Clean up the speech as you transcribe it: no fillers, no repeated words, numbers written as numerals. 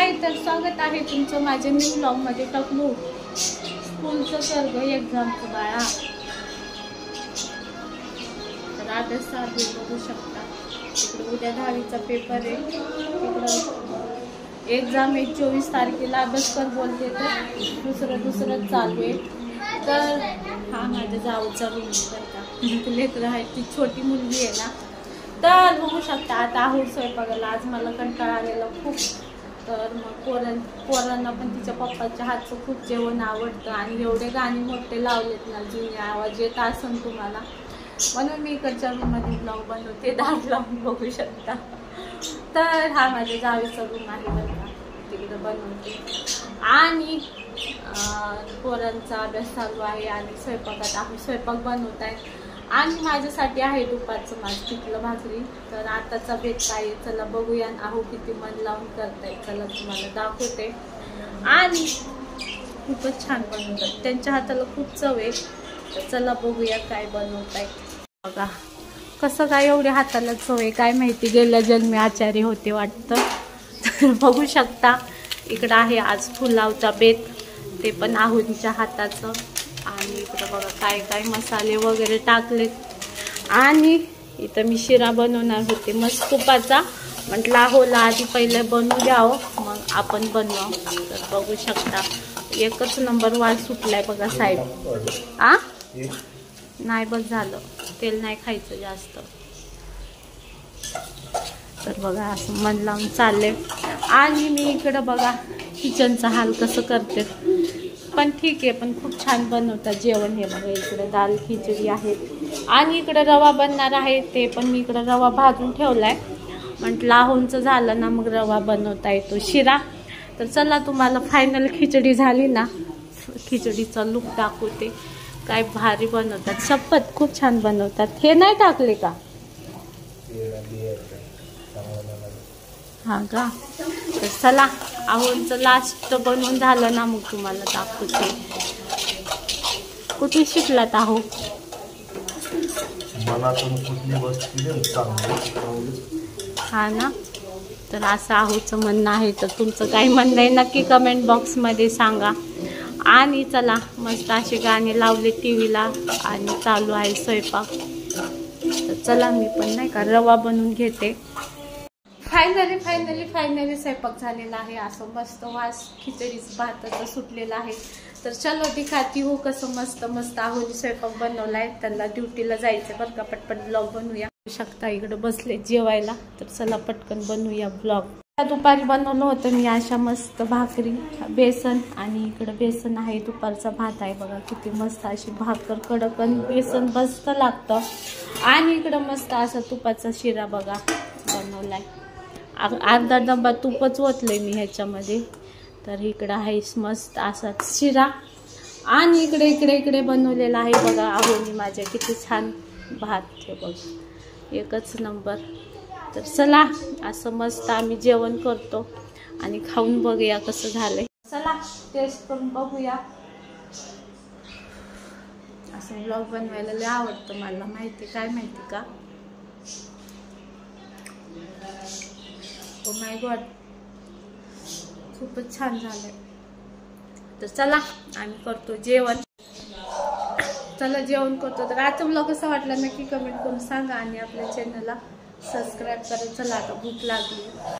हाय, तर स्वागत आहे तुमचं माझ्या न्यू ब्लॉग मध्ये. टकलू स्कूलचं सर्ग एक्झामचं बाळा. तर आता सारखी बघू शकता इकडे उद्या 10वीचा पेपर आहे. इकडं एक्झाम आहे 24 तारखेला. अभ्यास कर बोलते तर दुसरं चालू आहे. तर हा माझ्या जाऊचा रूम करता लेकरं आहे. ती छोटी मुलगी आहे ना. तर बघू शकता आता आहोत स्वयंपाकाला. आज मला कंटाळा आलेला खूप. तर मग पोरांना पण तिच्या पप्पाच्या हातचं खूप जेवण आवडतं आणि एवढे गाणी मोठे लावलेत ना, जुने आवाज येत असेल तुम्हाला, म्हणून मी इकडच्या रूममध्ये ब्लॉग बनवते. दार लावून बघू शकता. तर हा माझ्या जावेचा रूम आहे बरं का, तिकडे बनवते. आणि पोरांचा अभ्यास चालू आहे आणि स्वयंपाकात आम्ही स्वयंपाक बनवत आहे. आणि माझ्यासाठी आहे दुपारचं माझं पिठलं भाकरी. तर आताचा बेत काय आहे चला बघूया. आहो किती मन लावून करताय, चला तुम्हाला दाखवते. आणि खूपच छान बनवतात, त्यांच्या हाताला खूप चव आहे. तर चला बघूया काय बनवताय. बघा कसं काय एवढे हाताला चव आहे काय माहिती, गेल्या जन्मी आचार्य होते वाटतं. तर बघू शकता इकडं आहे आज पुलावचा बेत, ते पण आहुंच्या हाताचं. आणि इकडं बघा काय काय मसाले वगैरे टाकलेत. आणि इथं मी शिरा बनवणार होते मस्त तुपाचा. म्हटलं आहोला आधी पहिले बनवू द्यावं मग आपण बनवावं. तर बघू शकता एकच नंबर वास सुटलाय बघा साहेब. नाही बस झालं, तेल नाही खायचं जास्त. तर बघा असं मन लावून चालले. आणि मी इकडं बघा किचनचा हाल कसं करते, पण ठीक आहे. पण खूप छान बनवतात जेवण. हे बघा इकडे दाल खिचडी आहे आणि इकडे रवा बनणार आहे. ते पण मी इकडे रवा भाजून ठेवलाय. म्हटलं आहोंचं झालं ना मग रवा बनवता येतो शिरा. तर चला तुम्हाला फायनल खिचडी झाली ना, खिचडीचा लुक दाखवते. काय भारी बनवतात, शपथ खूप छान बनवतात. हे नाही टाकले का? हा का? तर चला आहोंचं लास्ट बनवून झालं ना मग तुम्हाला दाखवते. कुठे शिकलात आहो? हा ना. तर असं आहोचं म्हणणं आहे. तर तुमचं काय म्हणणं आहे नक्की कमेंट बॉक्समध्ये सांगा. आणि चला मस्त असे गाणे लावले टीव्हीला आणि चालू आहे स्वयंपाक. तर चला मी पण नाही का रवा बनवून घेते. फायनली स्वयंपाक झालेला आहे. असं मस्त वास खिचडीच भाताचा सुटलेला आहे. तर चलो दिखाती हो कसं मस्त आहोली स्वयंपाक बनवलाय. त्यांना ड्युटीला जायचं बरं का. पटपट ब्लॉग बनवूया. शकता इकडे बसले जेवायला. तर चला पटकन बनवूया ब्लॉग. दुपारी बनवलं होतं मी अशा मस्त भाकरी बेसन. आणि इकडे बेसन आहे, दुपारचा भात आहे. बघा किती मस्त अशी भाकर कडक बेसन मस्त लागतं. आणि इकडं मस्त असा तुपाचा शिरा बघा बनवलाय. अर्धा डब्बा तुपच ओतलंय मी ह्याच्यामध्ये. तर इकडं आहे मस्त असाच शिरा. आणि इकडे बनवलेला आहे बघा आहोनी माझ्या किती छान भात. हे बघ एकच नंबर. तर चला असं मस्त आम्ही जेवण करतो आणि खाऊन बघूया कसं झालंय. चला टेस्ट करून बघूया. असं ब्लॉग बनवायला लय आवडतं मला, माहिती काय माहिती का? ओ माय गॉड खूपच छान झालंय. तर चला आम्ही करतो जेवण. चला जेवण करतो. तर आजचा ब्लॉग कसा वाटला नक्की कमेंट करून सांगा आणि आपल्या चॅनलला सबस्क्राईब करा. चला आता भूक लागली.